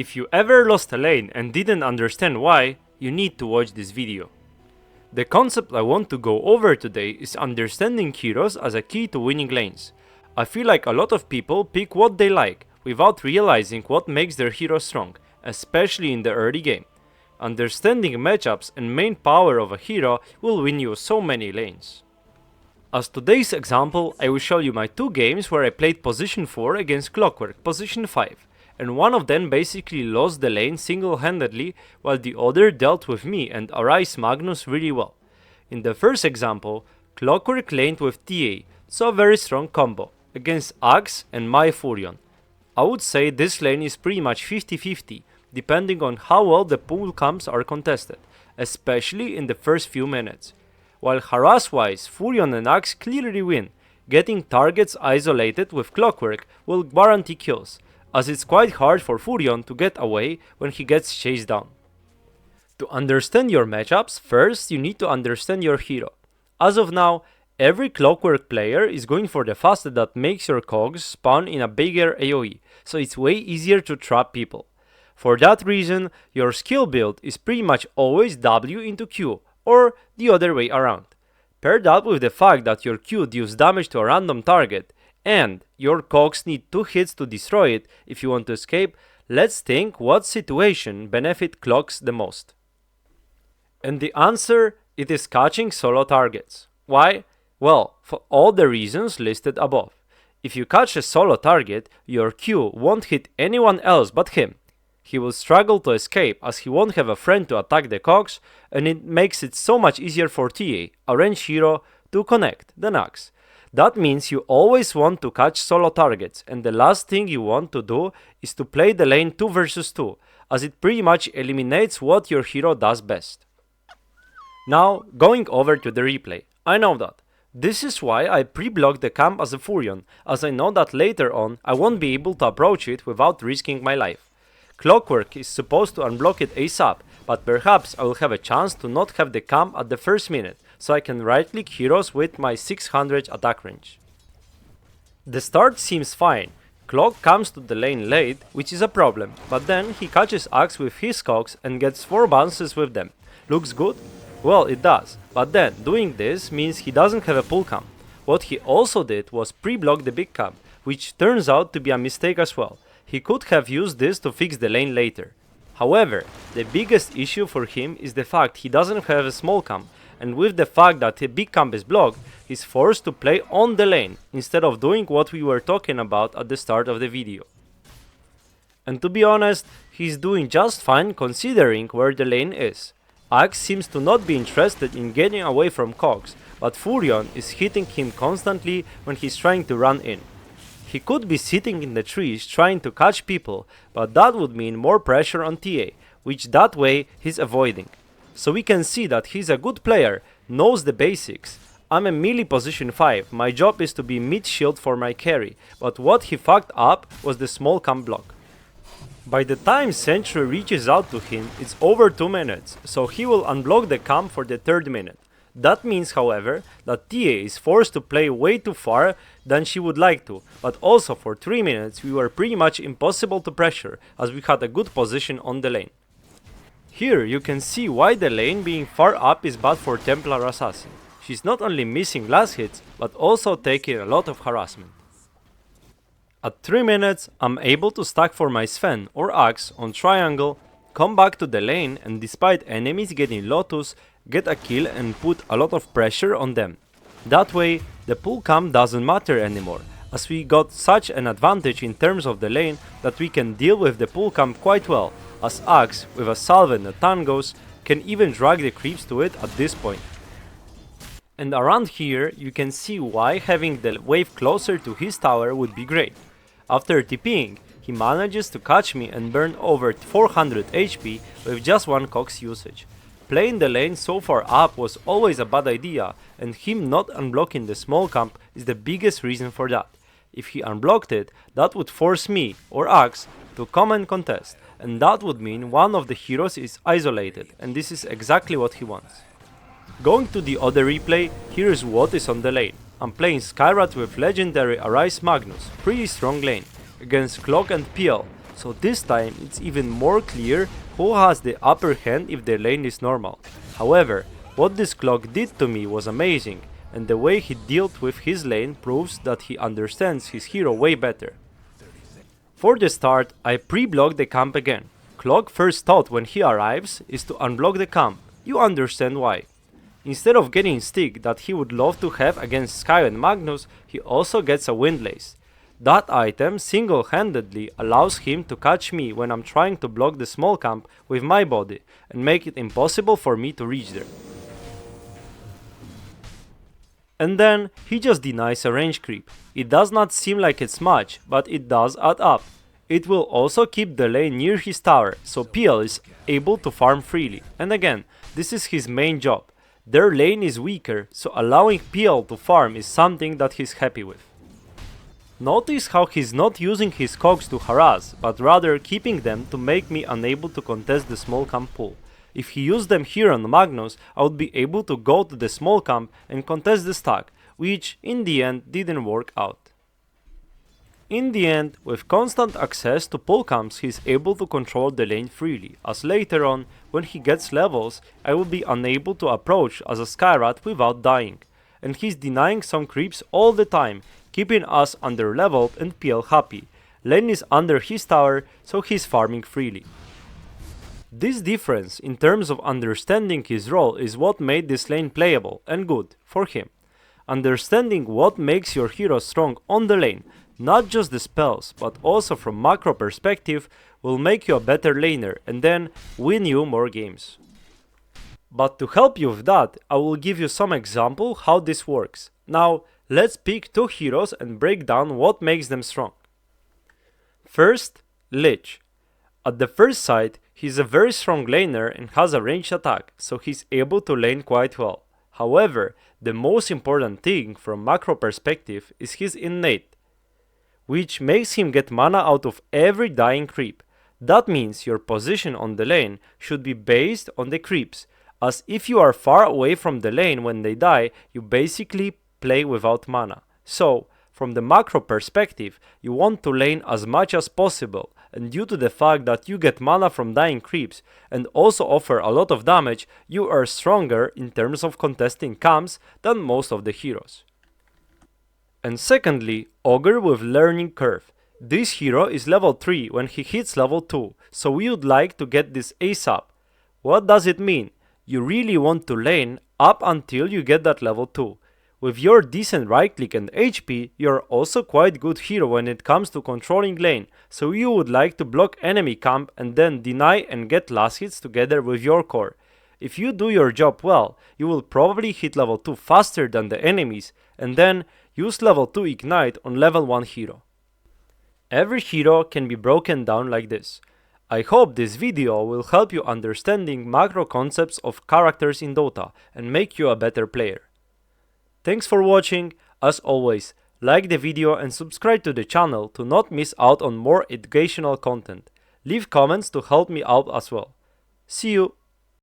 If you ever lost a lane and didn't understand why, you need to watch this video. The concept I want to go over today is understanding heroes as a key to winning lanes. I feel like a lot of people pick what they like, without realizing what makes their hero strong, especially in the early game. Understanding matchups and main power of a hero will win you so many lanes. As today's example, I will show you my 2 games where I played position 4 against Clockwerk position 5, and one of them basically lost the lane single-handedly while the other dealt with me and Arise Magnus really well. In the first example, Clockwerk laned with TA, so a very strong combo, against Axe and my Furion. I would say this lane is pretty much 50-50, depending on how well the pool camps are contested, especially in the first few minutes. While harass-wise, Furion and Axe clearly win, getting targets isolated with Clockwerk will guarantee kills, as it's quite hard for Furion to get away when he gets chased down. To understand your matchups, first you need to understand your hero. As of now, every Clockwerk player is going for the fast that makes your cogs spawn in a bigger AoE, so it's way easier to trap people. For that reason, your skill build is pretty much always W into Q, or the other way around. Pair that with the fact that your Q deals damage to a random target, and your cogs need 2 hits to destroy it if you want to escape, let's think what situation benefit clogs the most. And the answer, it is catching solo targets. Why? Well, for all the reasons listed above. If you catch a solo target, your Q won't hit anyone else but him. He will struggle to escape as he won't have a friend to attack the cogs, and it makes it so much easier for TA, a range hero, to connect than Axe. That means you always want to catch solo targets, and the last thing you want to do is to play the lane 2 versus 2, as it pretty much eliminates what your hero does best. Now, going over to the replay, I know that. This is why I pre-blocked the camp as a Furion, as I know that later on I won't be able to approach it without risking my life. Clockwerk is supposed to unblock it ASAP, but perhaps I will have a chance to not have the camp at the first minute, so I can right-click heroes with my 600 attack range. The start seems fine. Clock comes to the lane late, which is a problem, but then he catches Axe with his cogs and gets 4 bounces with them. Looks good? Well, it does, but then doing this means he doesn't have a pull camp. What he also did was pre-block the big camp, which turns out to be a mistake as well. He could have used this to fix the lane later. However, the biggest issue for him is the fact he doesn't have a small camp, and with the fact that the big camp is blocked, he's forced to play on the lane instead of doing what we were talking about at the start of the video. And to be honest, he's doing just fine considering where the lane is. Axe seems to not be interested in getting away from cogs, but Furion is hitting him constantly when he's trying to run in. He could be sitting in the trees trying to catch people, but that would mean more pressure on TA, which that way he's avoiding. So we can see that he's a good player, knows the basics. I'm a melee position 5, my job is to be mid shield for my carry, but what he fucked up was the small camp block. By the time Sentry reaches out to him, it's over 2 minutes, so he will unblock the camp for the 3rd minute. That means, however, that TA is forced to play way too far than she would like to, but also for 3 minutes we were pretty much impossible to pressure, as we had a good position on the lane. Here you can see why the lane being far up is bad for Templar Assassin. She's not only missing last hits, but also taking a lot of harassment. At 3 minutes, I'm able to stack for my Sven or Axe on triangle, come back to the lane, and despite enemies getting Lotus, get a kill and put a lot of pressure on them. That way, the pull camp doesn't matter anymore, as we got such an advantage in terms of the lane that we can deal with the pull camp quite well, as Axe, with a salve and a tangos, can even drag the creeps to it at this point. And around here, you can see why having the wave closer to his tower would be great. After TPing, he manages to catch me and burn over 400 HP with just 1 cogs usage. Playing the lane so far up was always a bad idea, and him not unblocking the small camp is the biggest reason for that. If he unblocked it, that would force me, or Axe, to come and contest, and that would mean one of the heroes is isolated, and this is exactly what he wants. Going to the other replay, here is what is on the lane. I'm playing Skyrat with legendary Arise Magnus, pretty strong lane, against Clock and PL, so this time it's even more clear who has the upper hand if the lane is normal. However, what this Clock did to me was amazing, and the way he dealt with his lane proves that he understands his hero way better. For the start, I pre-block the camp again. Clock first thought when he arrives is to unblock the camp. You understand why. Instead of getting stick that he would love to have against Sky and Magnus, he also gets a Windlace. That item single-handedly allows him to catch me when I'm trying to block the small camp with my body and make it impossible for me to reach there. And then he just denies a range creep. It does not seem like it's much, but it does add up. It will also keep the lane near his tower, so PL is able to farm freely. And again, this is his main job. Their lane is weaker, so allowing PL to farm is something that he's happy with. Notice how he's not using his cogs to harass, but rather keeping them to make me unable to contest the small camp pool. If he used them here on Magnus, I would be able to go to the small camp and contest the stack, which in the end didn't work out. In the end, with constant access to pull camps, he is able to control the lane freely, as later on, when he gets levels, I will be unable to approach as a Skyrat without dying, and he's denying some creeps all the time, keeping us under leveled and PL happy. Lane is under his tower, so he's farming freely. This difference in terms of understanding his role is what made this lane playable and good for him. Understanding what makes your hero strong on the lane, not just the spells, but also from macro perspective, will make you a better laner and then win you more games. But to help you with that, I will give you some example how this works. Now, let's pick two heroes and break down what makes them strong. First, Lich. At the first sight, he's a very strong laner and has a ranged attack, so he's able to lane quite well. However, the most important thing from macro perspective is his innate, which makes him get mana out of every dying creep. That means your position on the lane should be based on the creeps, as if you are far away from the lane when they die, you basically play without mana. So, from the macro perspective, you want to lane as much as possible, and due to the fact that you get mana from dying creeps and also offer a lot of damage, you are stronger in terms of contesting camps than most of the heroes. And secondly, Ogre with Learning Curve. This hero is level 3 when he hits level 2, so we would like to get this ASAP. What does it mean? You really want to lane up until you get that level 2. With your decent right click and HP, you are also quite good hero when it comes to controlling lane, so you would like to block enemy camp and then deny and get last hits together with your core. If you do your job well, you will probably hit level 2 faster than the enemies and then use level 2 ignite on level 1 hero. Every hero can be broken down like this. I hope this video will help you understanding macro concepts of characters in Dota and make you a better player. Thanks for watching. As always, like the video and subscribe to the channel to not miss out on more educational content. Leave comments to help me out as well. See you!